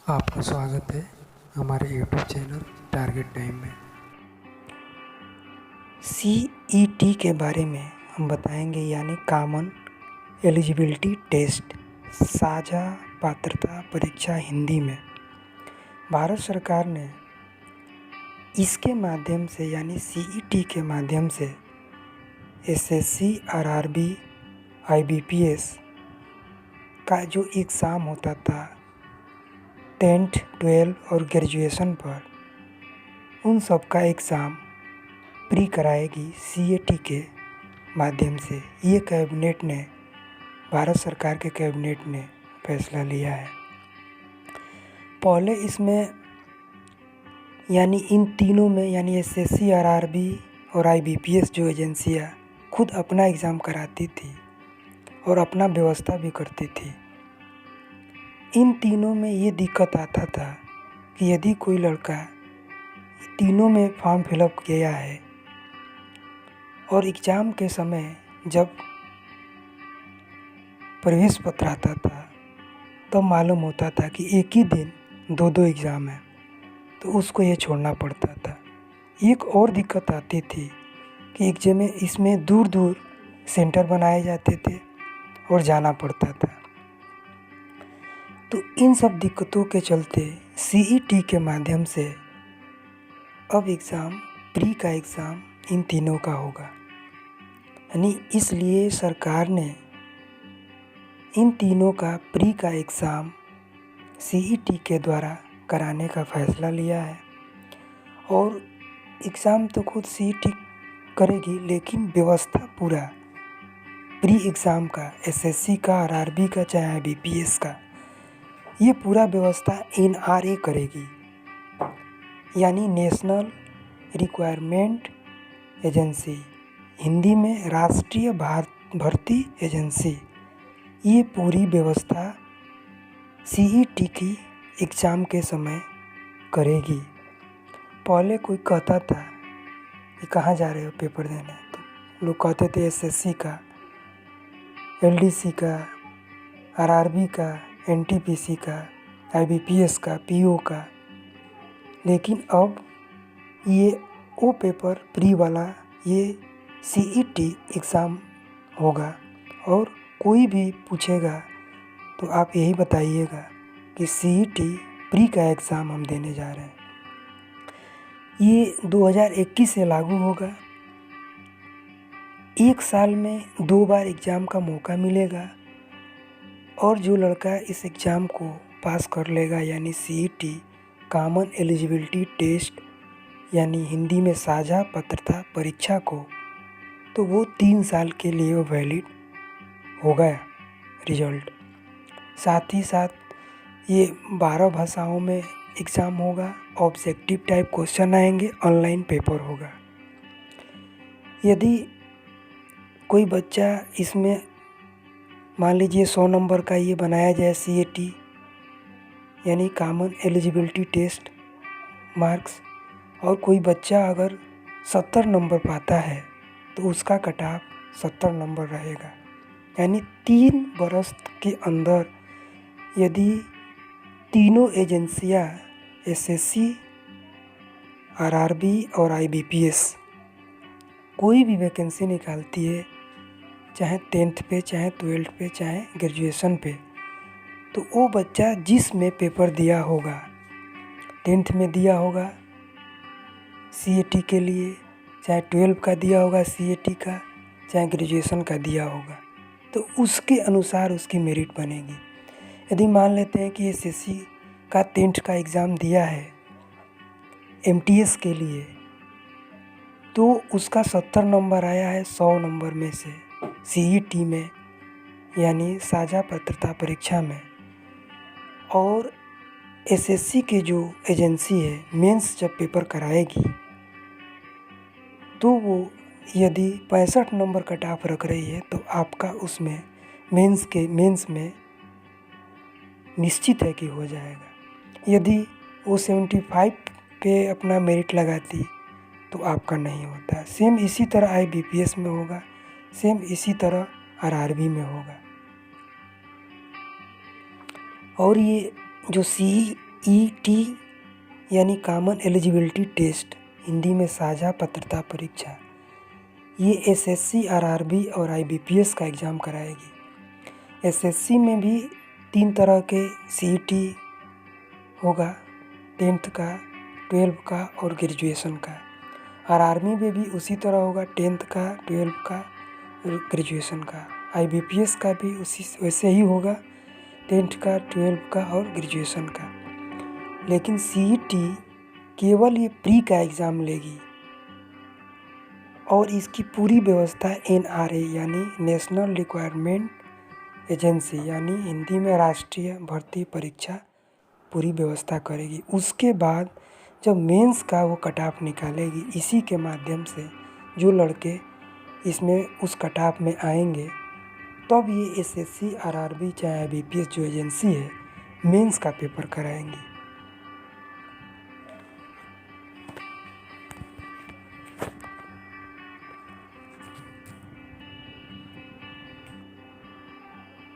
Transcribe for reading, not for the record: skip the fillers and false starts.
आपका स्वागत है हमारे यूट्यूब चैनल टारगेट टाइम में। CET के बारे में हम बताएंगे, यानी कॉमन एलिजिबिलिटी टेस्ट, साझा पात्रता परीक्षा हिंदी में। भारत सरकार ने इसके माध्यम से यानी CET के माध्यम से SSC, RRB, IBPS का जो एग्ज़ाम होता था 10th, 12 और ग्रेजुएशन पर, उन सब का एग्ज़ाम प्री कराएगी CET के माध्यम से। ये कैबिनेट ने, भारत सरकार के कैबिनेट ने फैसला लिया है। पहले इसमें यानी इन तीनों में यानी SSC, RRB और IBPS जो एजेंसियाँ खुद अपना एग्ज़ाम कराती थी और अपना व्यवस्था भी करती थी। इन तीनों में ये दिक्कत आता था कि यदि कोई लड़का तीनों में फॉर्म फिलअप किया है और एग्ज़ाम के समय जब प्रवेश पत्र आता था तब मालूम होता था कि एक ही दिन दो एग्ज़ाम है, तो उसको ये छोड़ना पड़ता था। एक और दिक्कत आती थी कि एग्जाम में इसमें दूर दूर सेंटर बनाए जाते थे और जाना पड़ता था। तो इन सब दिक्कतों के चलते CET के माध्यम से अब एग्ज़ाम, प्री का एग्ज़ाम इन तीनों का होगा। यानी इसलिए सरकार ने इन तीनों का प्री का एग्ज़ाम CET के द्वारा कराने का फ़ैसला लिया है। और एग्ज़ाम तो खुद CET करेगी, लेकिन व्यवस्था पूरा प्री एग्ज़ाम का, SSC का, RRB का, चाहे IBPS का, ये पूरा व्यवस्था NRA करेगी, यानी नेशनल रिक्वायरमेंट एजेंसी, हिंदी में राष्ट्रीय भर्ती एजेंसी। ये पूरी व्यवस्था CET की एग्ज़ाम के समय करेगी। पहले कोई कहता था कि कहाँ जा रहे हो पेपर देने, तो लोग कहते थे SSC का, LDC का, RRB का, NTPC का, IBPS का, PO का। लेकिन अब ये वो पेपर प्री वाला ये CET एग्ज़ाम होगा। और कोई भी पूछेगा तो आप यही बताइएगा कि CET प्री का एग्ज़ाम हम देने जा रहे हैं। ये 2021 से लागू होगा। एक साल में 2 बार एग्ज़ाम का मौका मिलेगा और जो लड़का इस एग्ज़ाम को पास कर लेगा, यानी CET कॉमन एलिजिबिलिटी टेस्ट, यानी हिंदी में साझा पात्रता परीक्षा को, तो वो 3 साल के लिए वो वैलिड होगा रिजल्ट। साथ ही साथ ये 12 भाषाओं में एग्ज़ाम होगा, ऑब्जेक्टिव टाइप क्वेश्चन आएंगे, ऑनलाइन पेपर होगा। यदि कोई बच्चा इसमें मान लीजिए 100 नंबर का ये बनाया जाए CET यानी कॉमन एलिजिबिलिटी टेस्ट मार्क्स, और कोई बच्चा अगर 70 नंबर पाता है तो उसका कट ऑफ 70 नंबर रहेगा। यानी 3 बरस के अंदर यदि तीनों एजेंसियां SSC, RRB और IBPS कोई भी वैकेंसी निकालती है, चाहे 10th पे, चाहे 12th पे, चाहे ग्रेजुएशन पे, तो वो बच्चा जिस में पेपर दिया होगा, 10th में दिया होगा CET के लिए, चाहे 12 का दिया होगा CET का, चाहे ग्रेजुएशन का दिया होगा, तो उसके अनुसार उसकी मेरिट बनेगी। यदि मान लेते हैं कि SSC का 10th का एग्ज़ाम दिया है MTS के लिए, तो उसका 70 नंबर आया है 100 नंबर में से CET में, यानी साझा पात्रता परीक्षा में। और SSC के जो एजेंसी है मेंस जब पेपर कराएगी, तो वो यदि 65 नंबर कट ऑफ रख रही है तो आपका उसमें मेंस में निश्चित है कि हो जाएगा। यदि वो 75 पे अपना मेरिट लगाती तो आपका नहीं होता। सेम इसी तरह IBPS में होगा, सेम इसी तरह RRB में होगा। और ये जो सीईटी यानी कॉमन एलिजिबिलिटी टेस्ट, हिंदी में साझा पात्रता परीक्षा, ये एसएससी, आरआरबी और आईबीपीएस का एग्ज़ाम कराएगी। एसएससी में भी 3 तरह के सीईटी होगा, 10th का, 12 का और ग्रेजुएशन का। आरआरबी में भी उसी तरह होगा, 10th का, 12 का और ग्रेजुएशन का। आईबीपीएस का भी उसी वैसे ही होगा, 10th का, 12 का और ग्रेजुएशन का। लेकिन सीईटी केवल ये प्री का एग्ज़ाम लेगी और इसकी पूरी व्यवस्था एनआरए यानी नेशनल रिक्वायरमेंट एजेंसी यानी हिंदी में राष्ट्रीय भर्ती परीक्षा पूरी व्यवस्था करेगी। उसके बाद जब मेंस का वो कट ऑफ निकालेगी, इसी के माध्यम से जो लड़के इसमें उस कट ऑफ में आएंगे तब ये एसएससी, आरआरबी चाहे आईबीपीएस जो एजेंसी है मेंस का पेपर कराएंगी।